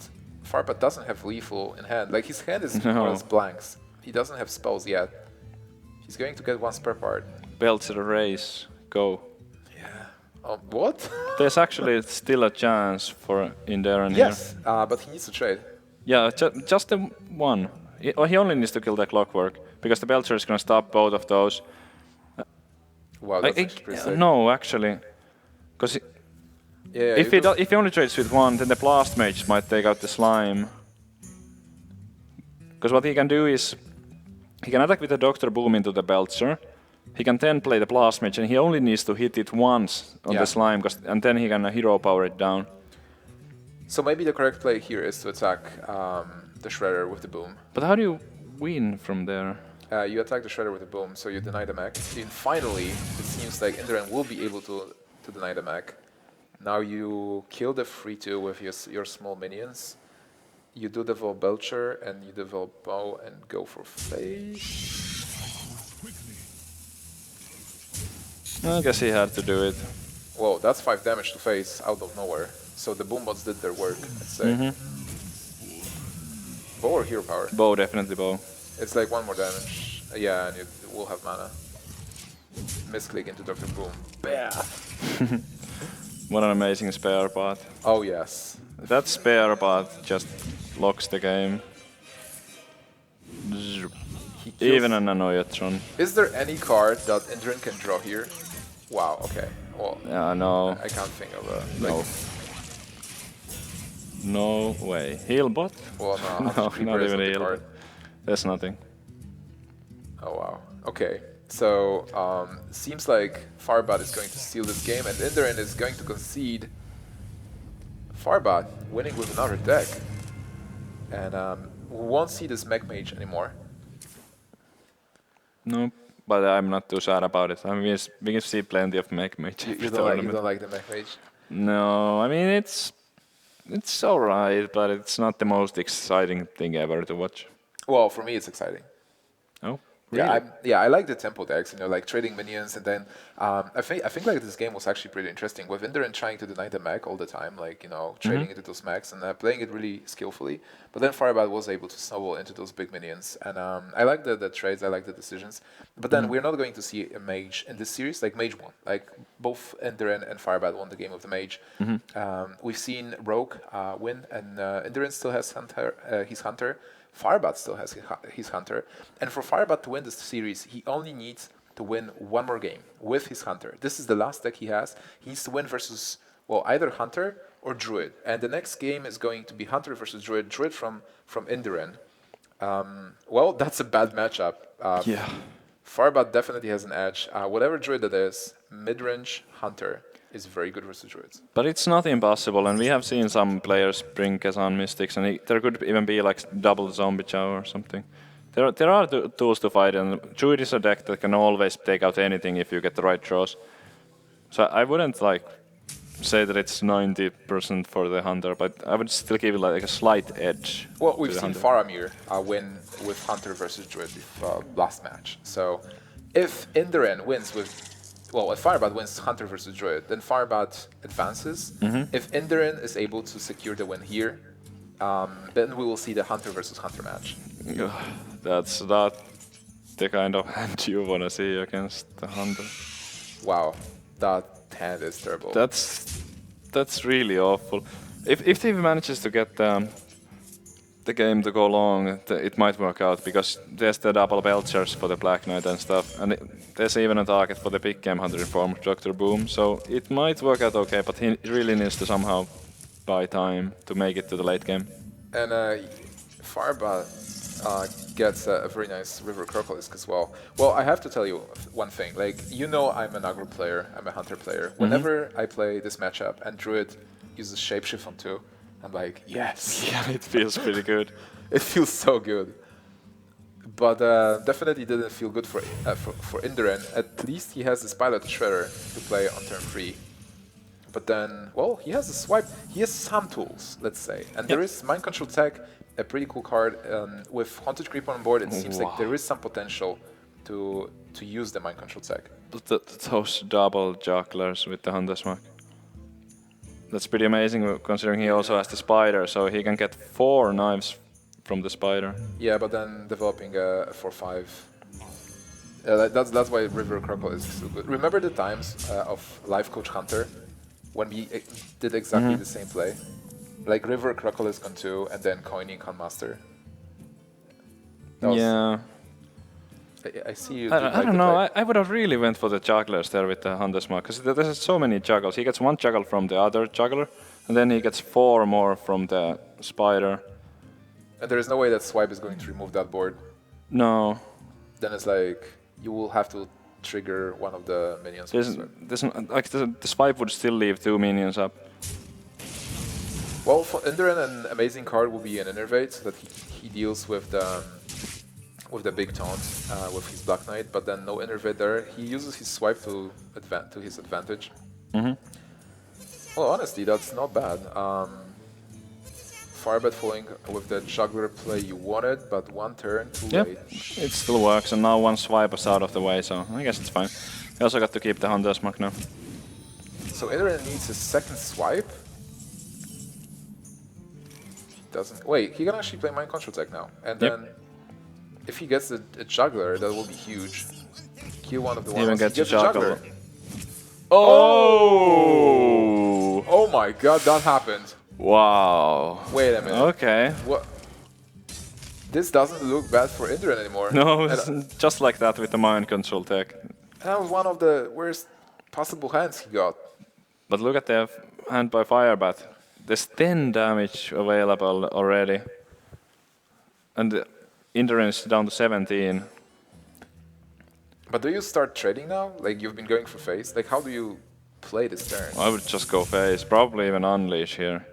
Firebat doesn't have lethal in hand. Like, his hand is more or less blanks. He doesn't have spells yet. He's going to get 1 spare part. Belcher race, go. Yeah. What? There's actually still a chance for Inderen Yes, here. but he needs to trade. Yeah, just the one. He only needs to kill the clockwork because the Belcher is gonna stop both of those. Wow, that's actually pretty sick. No, actually, because if he only trades with 1, then the Blast Mage might take out the slime. Because what he can do is he can attack with the Dr. Boom into the Belcher. He can then play the Blast Mage, and he only needs to hit it once on the slime, and then he can hero power it down. So maybe the correct play here is to attack the Shredder with the Boom. But how do you win from there? You attack the Shredder with the Boom, so you deny the mech. And finally, it seems like Inderen will be able to deny the mech. Now you kill the 3/2 with your small minions. You do develop Belcher, and you develop Bow and go for face. I guess he had to do it. Whoa, that's 5 damage to face out of nowhere. So the Boombots did their work, let's say. Bow or hero power? Bow, definitely bow. It's like 1 more damage. Yeah, and you will have mana. Misclick into Dr. Boom. Bam! What an amazing spare bot. Oh yes. That spare bot just locks the game. Even an Annoyatron. Is there any card that Inderen can draw here? Wow, okay. Well, Yeah, no. I can't think of a... No. No way. Heal bot? Well, no, No, not not even the heal. card. There's nothing. Oh wow. Okay. So seems like Firebat is going to steal this game, and Inderen is going to concede. Firebat winning with another deck, and we won't see this Mech Mage anymore. No, but I'm not too sad about it. I mean, we can see plenty of Mech Mage. You don't like the Mech Mage? No, I mean it's alright, but it's not the most exciting thing ever to watch. Well, for me it's exciting. Oh, really? Yeah, I like the tempo decks, like trading minions, and then I think like this game was actually pretty interesting with Inderen trying to deny the mech all the time, like trading into those mechs and playing it really skillfully. But then Firebat was able to snowball into those big minions, and I like the trades, I like the decisions. But then we're not going to see a mage in this series. Like Mage won, like both Inderen and Firebat won the game of the mage. We've seen Rogue win, and Inderen still has his hunter. Firebat still has his Hunter. And for Firebat to win this series, he only needs to win one more game with his Hunter. This is the last deck he has. He needs to win versus, well, either Hunter or Druid. And the next game is going to be Hunter versus Druid. Druid from Inderen. Well, that's a bad matchup. Yeah. Firebat definitely has an edge. Whatever Druid it is, mid-range Hunter is very good versus Druids. But it's not impossible, and we have seen some players bring Kazan Mystics, and there could even be like double Zombie Chow or something. There are tools to fight, and Druid is a deck that can always take out anything if you get the right draws. So I wouldn't like say that it's 90% for the Hunter, but I would still give it like a slight edge. Well, we've seen Faramir win with Hunter versus Druid last match. So if Inderen wins with, well, if Firebat wins Hunter versus Druid, then Firebat advances. If Inderen is able to secure the win here, then we will see the Hunter versus Hunter match. That's not the kind of hand you want to see against the Hunter. Wow, that hand is terrible. That's really awful. If he manages to get the game to go long, it might work out, because there's the double Belchers for the Black Knight and stuff, and there's even a target for the big game Hunter in form of Dr. Boom, so it might work out okay, but he really needs to somehow buy time to make it to the late game. And Firebat gets a very nice River Crocolisk as well. Well, I have to tell you one thing. Like, you know, I'm an aggro player, I'm a Hunter player. Whenever I play this matchup and Druid uses Shapeshift on 2, I'm like, yes. Yeah, it feels pretty good. It feels so good. But definitely didn't feel good for Inderen. At least he has this Pilot Shredder to play on turn 3. But then, well, he has a swipe. He has some tools, let's say. And there is Mind Control Tech, a pretty cool card. With Haunted Creep on board, it seems like there is some potential to use the Mind Control Tech. Those double jugglers with the Hunter Smack. That's pretty amazing, considering he also has the Spider, so he can get 4 knives from the Spider. Yeah, but then developing a 4/5. That's why River Crocodile is so good. Remember the times of Life Coach Hunter when we did exactly the same play? Like River Crocodile on 2 and then Coining Con Master. Yeah. I see you. I don't know. I would have really went for the jugglers there with the Hunter Smack, because there's so many juggles. He gets 1 juggle from the other juggler, and then he gets 4 more from the Spider. And there is no way that Swipe is going to remove that board. No. Then it's like you will have to trigger one of the minions. The Swipe would still leave 2 minions up. Well, for Inderen, an amazing card will be an Innervate, so that he deals with the big taunt with his Black Knight, but then no Innervate there. He uses his Swipe to his advantage. Well, honestly, that's not bad. Firebat falling with the juggler play you wanted, but 1 turn too late. It still works, and now 1 swipe is out of the way, so I guess it's fine. We also got to keep the Hunter's Mark now. So Inderen needs a 2nd swipe. Doesn't. Wait, he can actually play Mind Control Tech now, and then if he gets a juggler, that will be huge. Kill one of the ones. Even gets a juggler. Oh! Oh my God, that happened. Wow. Wait a minute. Okay. What? This doesn't look bad for Inderen anymore. No, it's just like that with the Mind Control Tech. That was one of the worst possible hands he got. But look at the hand by Firebat. There's 10 damage available already. And Inderen is down to 17. But do you start trading now? Like, you've been going for face? Like, how do you play this turn? I would just go face, probably even unleash here.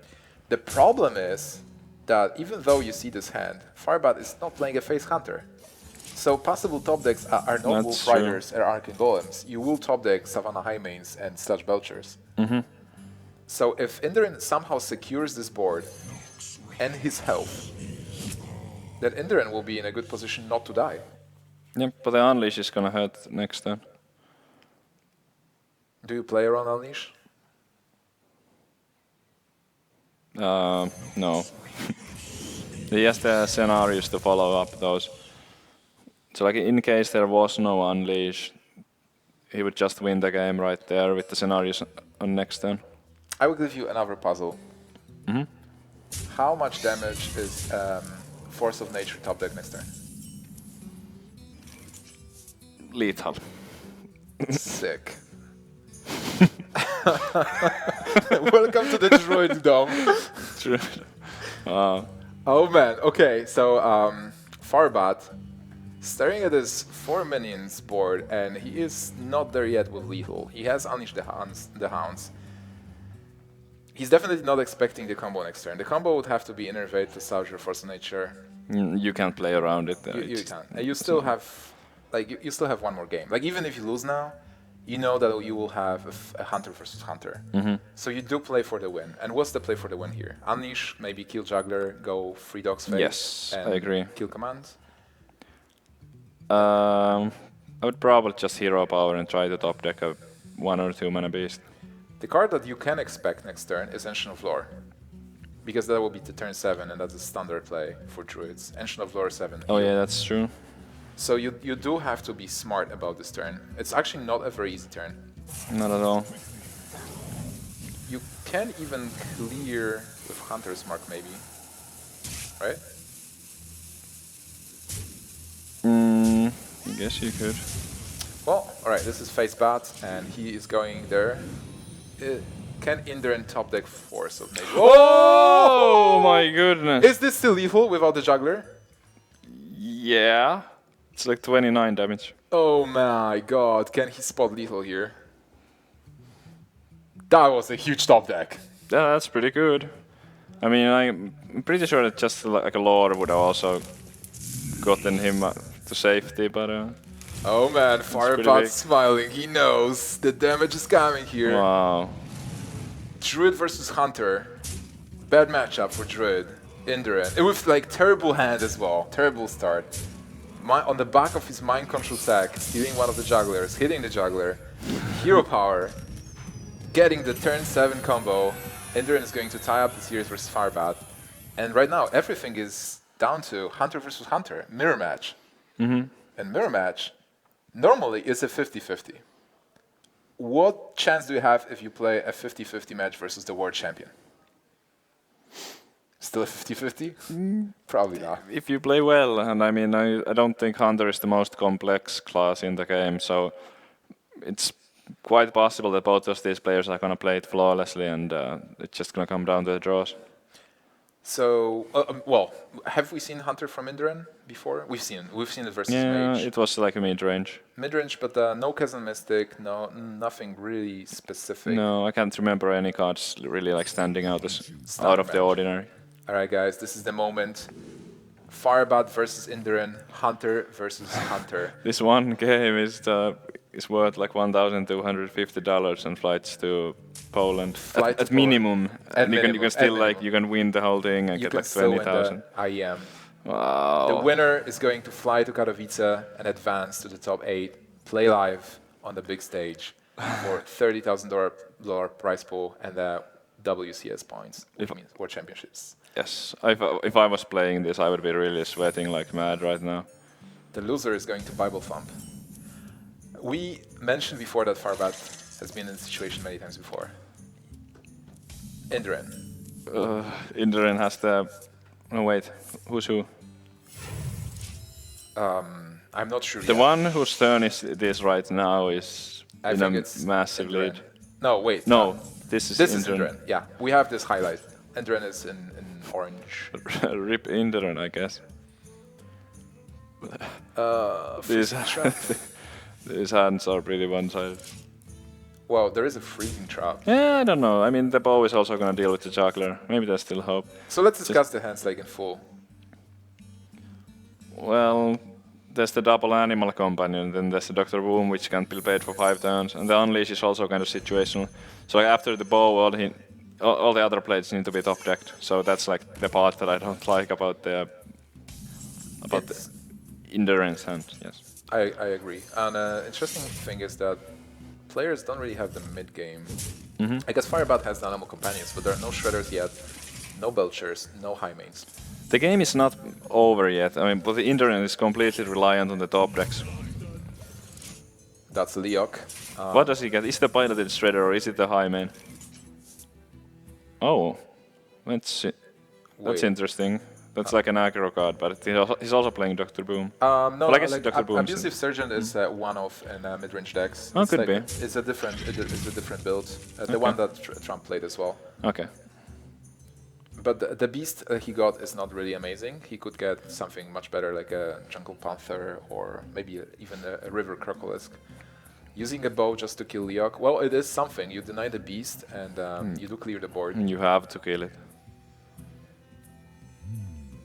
The problem is that even though you see this hand, Firebat is not playing a face hunter. So possible top decks are not Wolf Riders or Arcane Golems. You will top deck Savannah Highmanes and Sludge Belchers. So if Inderen somehow secures this board and his health, then Inderen will be in a good position not to die. Yep, but the Unleash is gonna hurt next turn. Do you play around Unleash? No. He has the scenarios to follow up those. So like in case there was no Unleash, he would just win the game right there with the scenarios on next turn. I will give you another puzzle. How much damage is Force of Nature top deck next turn. Lethal. Sick. Welcome to the Druid Dome. Oh man, okay, so Firebat staring at his 4 minions board, and he is not there yet with lethal. He has Unleash the Hounds. He's definitely not expecting the combo next turn. The combo would have to be Innervate, Nostalgia, Force of Nature. You can't play around it. You can't. And you still have, like, you still have one more game. Like, even if you lose now, you know that you will have a Hunter versus Hunter. So you do play for the win. And what's the play for the win here? Unleash, maybe kill Juggler, go Free Dog's Face. Yes, and I agree. Kill Command. I would probably just Hero Power and try to top deck a 1 or 2 mana beast. The card that you can expect next turn is Ancient of Lore. Because that will be the turn 7, and that's a standard play for Druids. Ancient of Lore 7. Oh yeah, that's true. So you do have to be smart about this turn. It's actually not a very easy turn. Not at all. You can even clear with Hunter's Mark, maybe. Right? I guess you could. Well, alright, this is Firebat, and he is going there. Can Inderen top deck Force of Nature? Oh my goodness! Is this still lethal without the Juggler? Yeah. It's like 29 damage. Oh my god, can he spot lethal here? That was a huge top deck. Yeah, that's pretty good. I mean, I'm pretty sure that just like a lore would have also gotten him to safety, but... Oh man, Firebat's smiling. He knows the damage is coming here. Wow. Druid versus Hunter. Bad matchup for Druid. Inderen. With like terrible hand as well. Terrible start. On the back of his mind control sack, stealing one of the jugglers, hitting the juggler. Hero power. Getting the turn 7 combo. Inderen is going to tie up the series versus Firebat. And right now, everything is down to Hunter versus Hunter. Mirror match. And mirror match normally is a 50-50. What chance do you have if you play a 50-50 match versus the world champion? Still a 50-50? Probably not. If you play well, and I mean, I don't think Hunter is the most complex class in the game, so it's quite possible that both of these players are going to play it flawlessly, and it's just going to come down to the draws. So, well, have we seen Hunter from Inderen before? We've seen it versus Mage. It was like a mid-range. Mid-range, but no Chasm Mystic, nothing really specific. No, I can't remember any cards really like standing out as out of the ordinary. Alright guys, this is the moment. Firebat versus Inderen, Hunter versus Hunter. This one game is worth like $1,250 and flights to Poland at minimum. And you can still like you can win the whole thing and get like 20,000. IEM. Wow. The winner is going to fly to Katowice and advance to the top 8, play live on the big stage for $30,000 prize pool and WCS points, which means World Championships. Yes, if I was playing this, I would be really sweating like mad right now. The loser is going to Bible Thump. We mentioned before that Firebat has been in this situation many times before. Inderen. Inderen has the... Oh wait, who's who? I'm not sure The yet. one whose turn is this right now is in a massive Inderen. lead. No, wait. No, this is Inderen. Yeah, we have this highlight. Inderen is in orange. Rip Inderen, I guess. These hands are pretty one-sided. Well, there is a freezing trap. Yeah, I don't know. I mean, the bow is also going to deal with the juggler. Maybe there's still hope. So let's discuss the hands like in full. Well, there's the double animal companion, then there's the Dr. Boom, which can't be played for 5 turns, and the Unleash is also kind of situational. So like, after the bow, all the other plates need to be top decked. So that's like the part that I don't like about the Induran's hand. Yes. I agree. And interesting thing is that players don't really have the mid game. I guess Firebat has the animal companions, but there are no shredders yet, no belchers, no high mains. The game is not over yet. I mean, but the Inderen is completely reliant on the top decks. That's Leok. What does he get? Is the piloted shredder or is it the high main? Oh, that's interesting. That's like an aggro card, but he's also playing Dr. Boom. No, Well, I guess like Dr. Boom's Abusive Surgeon is one-off in mid-range decks. Oh, It's could like, be. It's a different build. The Okay. one that Trump played as well. Okay. But the beast he got is not really amazing. He could get something much better, like a Jungle Panther or maybe even a River Crocolisk. Using a bow just to kill Leok, well, it is something. You deny the beast and you do clear the board. You have to kill it.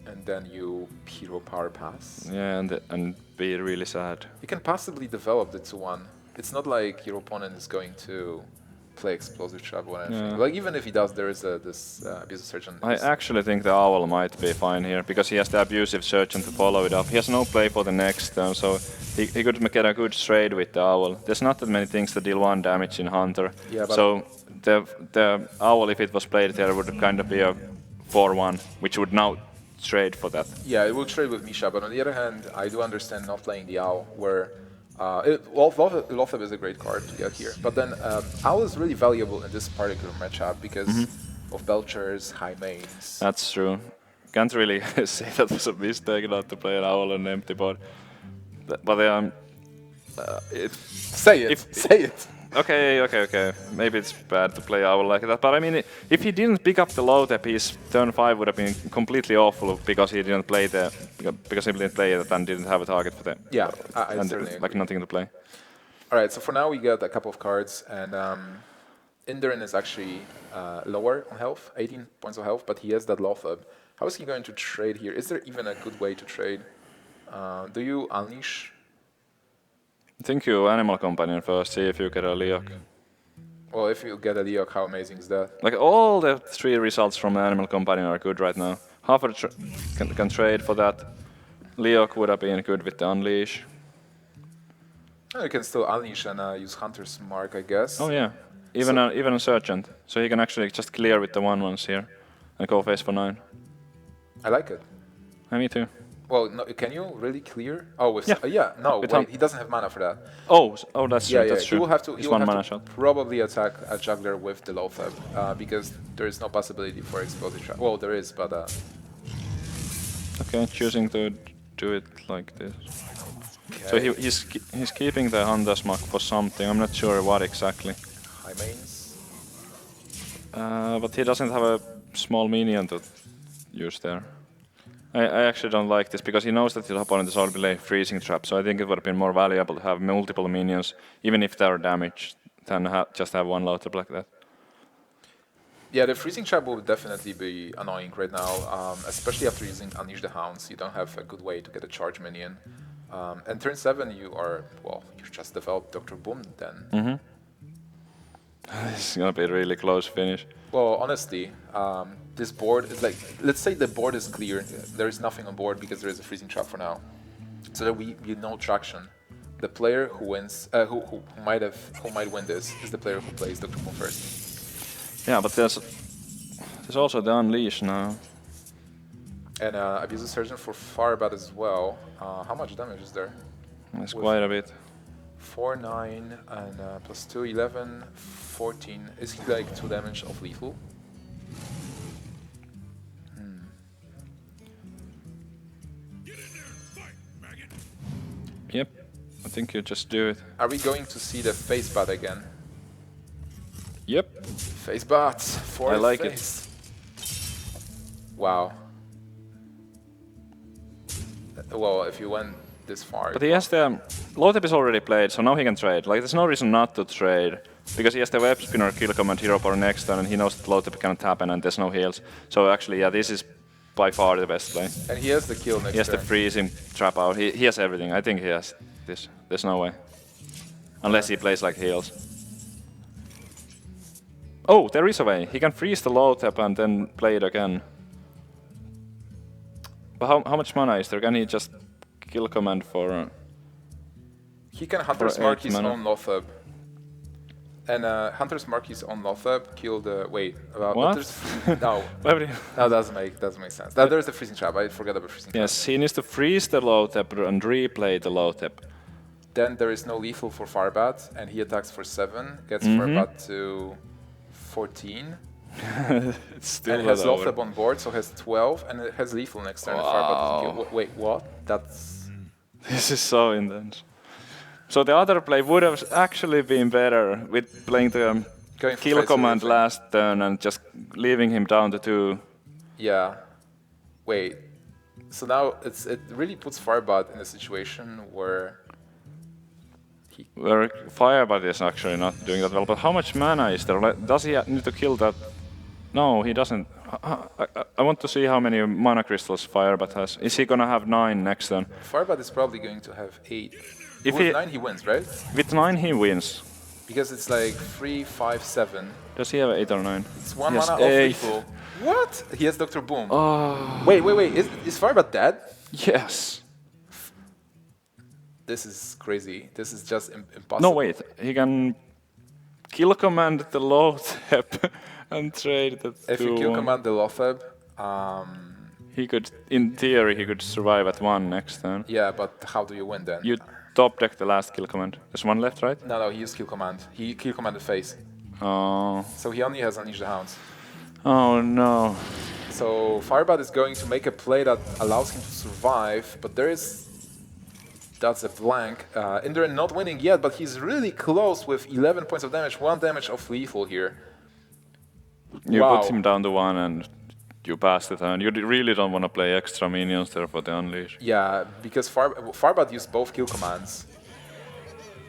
And then you hero power pass. Yeah, and be really sad. You can possibly develop the 2-1. It's not like your opponent is going to play Explosive Trap or anything. Yeah. Like even if he does, there is this Abusive Surgeon. I actually think the Owl might be fine here, because he has the Abusive Surgeon to follow it up. He has no play for the next turn, so he could get a good trade with the Owl. There's not that many things that deal 1 damage in Hunter. Yeah, but so the Owl, if it was played there, would kind of be a 4-1, which would now trade for that. Yeah, it will trade with Misha, but on the other hand, I do understand not playing the Owl, where Lothab is a great card to get here. But then Owl is really valuable in this particular matchup because of Belchers, high mains. That's true. Can't really say that was a mistake not to play an Owl on an empty board. But Say it, say it. Okay. Maybe it's bad to play Owl like that. But I mean, if he didn't pick up the Lothep, his turn 5 would have been completely awful because he didn't play it and didn't have a target for them. Yeah, I and certainly like agree. nothing to play. All right, so for now we got a couple of cards, and Inderen is actually lower on health, 18 points of health, but he has that Lothab. How is he going to trade here? Is there even a good way to trade? Do you unleash? I think you Animal Companion first, see if you get a Leok. Well, if you get a Leok, how amazing is that? Like all the 3 results from Animal Companion are good right now. Half can trade for that. Leok would have been good with the Unleash. You can still unleash and use Hunter's Mark, I guess. Oh yeah, even a Sergeant. So he can actually just clear with the 1/1s here and go face for 9. I like it. Me too. Well, no, can you really clear? Oh, with Yeah. no, With wait, he doesn't have mana for that. Oh, that's true. Yeah, That's true. He will have to. It's He will 1 have mana to shot. probably attack a juggler with the Lothab because there is no possibility for explosive trap. Well, there is, but Okay, choosing to do it like this. okay. So he's keeping the Hunter's Mark for something. I'm not sure what exactly. High mains. But he doesn't have a small minion to use there. I actually don't like this because he knows that his opponent is already playing freezing trap. So I think it would have been more valuable to have multiple minions, even if they're damaged, than just have 1 Lothab like that. Yeah, the freezing trap will definitely be annoying right now, especially after using Unleash the Hounds. You don't have a good way to get a charge minion. And turn 7, you just developed Dr. Boom then. This is gonna be a really close finish. Well, honestly, this board is like, let's say the board is clear. There is nothing on board because there is a freezing trap for now. So that we get no traction. The player who wins, who might win this, is the player who plays Dr. Boom first. Yeah, but there's also the Unleash now. And Abusive Surgeon for Firebat as well. How much damage is there? It's quite a bit. 4, 9, and plus 2, 11, 14. Is he like 2 damage of lethal? Yep, I think you just do it. Are we going to see the Facebat again? Yep. Facebat for I like face. Wow. Well, if you went this far. But he has the Lothep is already played, so now he can trade. Like there's no reason not to trade because he has the Web Spinner, Kill Command, Hero Power next turn, and he knows that Lothep cannot happen and there's no heals. So actually, yeah, this is by far the best play. And he has the kill next turn. He has the freezing trap out. He has everything. I think he has this. There's no way, unless he plays like heals. Oh, there is a way. He can freeze the Lothep and then play it again. But how much mana is there? Can he just kill command for? He can Hunter's Mark his mana. own Lothab. And Hunter's Mark his own Lothab, kill the... Wait, What? No, no, doesn't make sense. There's the freezing trap, I forgot about freezing trap. Yes, he needs to freeze the Lothep and replay the Lothep. Then there is no lethal for Firebat, and he attacks for 7, gets Firebat to 14. It's still And it has not over. Lothab on board, so it has 12, and it has lethal next turn. Firebat doesn't kill. Wait, what? That's... This is so intense. So the other play would have actually been better with playing the Going for kill face command everything. last turn and just leaving him down to 2. Yeah. Wait. So now it really puts Firebat in a situation where he... Where Firebat is actually not doing that well. But how much mana is there? Does he need to kill that? No, he doesn't. I want to see how many mana crystals Firebat has. Is he gonna have 9 next turn? Firebat is probably going to have 8. If With he- 9 he wins, right? With 9 he wins. Because it's like 3, 5, 7. Does he have 8 or 9? It's 1 He has mana off 8. lethal. What? He has Dr. Boom. Oh, Wait. Is Firebat dead? yes. This is crazy. This is just impossible. No, wait. He can kill command the Lothep and trade that If you kill command the Lothab, he could, in theory, he could survive at 1 next turn. yeah, but how do you win then? You top deck the last kill command. There's 1 left, right? No, he used kill command. He kill command the face. Oh. So he only has Unleash the Hounds. Oh no. So Firebat is going to make a play that allows him to survive, but there is... That's a blank. Inderen not winning yet, but he's really close with 11 points of damage, 1 damage of lethal here. You Wow. put him down to 1 and you pass the turn. You really don't want to play extra minions there for the unleash. Yeah, because Firebat used both kill commands.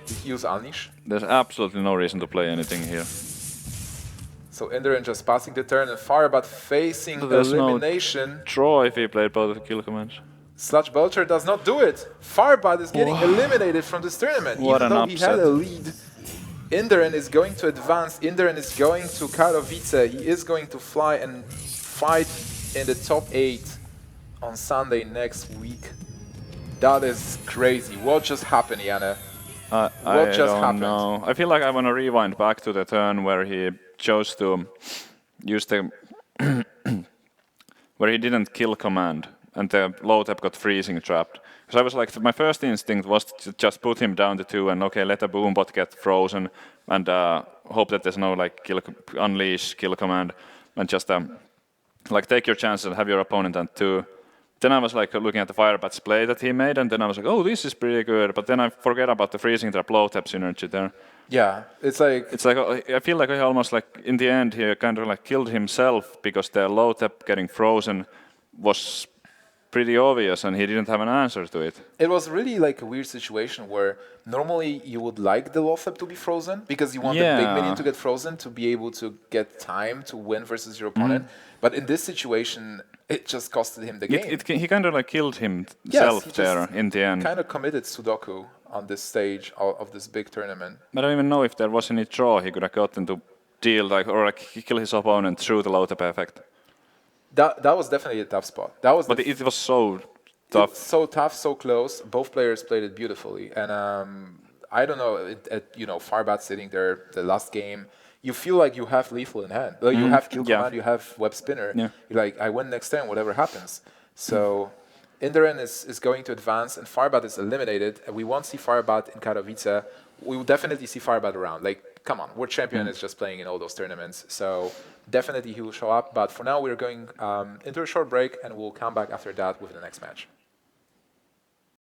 Did he use Unleash? There's absolutely no reason to play anything here. So Inderen just passing the turn and Firebat facing There's no elimination. draw if he played both the kill commands. Sludge Belcher does not do it. Firebat is getting eliminated from this tournament, What even an though he had upset. a lead. Inderen is going to advance. Inderen is going to Katowice. He is going to fly and fight in the top 8 on Sunday next week. That is crazy. What just happened, Janne? I What just don't happened? know. I feel like I want to rewind back to the turn where he chose to use the where he didn't kill command and the Lothep got freezing trapped. Because I was like, my first instinct was to just put him down to 2 and okay, let the boom bot get frozen and hope that there's no like unleash kill command and just like take your chances and have your opponent at 2. Then I was like looking at the Firebat's play that he made, and then I was like, oh, this is pretty good. But then I forget about the freezing trap Lothep synergy there. Yeah, it's like I feel like he almost like in the end he kind of like killed himself because the Lothep getting frozen was pretty obvious and he didn't have an answer to it. it was really like a weird situation where normally you would like the Lothep to be frozen because you want the big Yeah. minion to get frozen to be able to get time to win versus your opponent. But in this situation, it just costed him the game. He kind of like killed himself he just there in the end. kind of committed Sudoku on this stage of this big tournament. I don't even know if there was any draw he could have gotten to deal like or like kill his opponent through the Lothep effect. That was definitely a tough spot. That was But the it was so tough. It's so tough, so close. Both players played it beautifully, and I don't know. Firebat sitting there, the last game, you feel like you have lethal in hand. Like you have kill yeah. command, you have web spinner. Yeah. You're like, I win next turn, whatever happens. So Inderen is going to advance, and Firebat is eliminated. And we won't see Firebat in Katowice. We will definitely see Firebat around. Like, come on, World Champion is just playing in all those tournaments. So definitely he will show up. But for now, we're going into a short break, and we'll come back after that with the next match.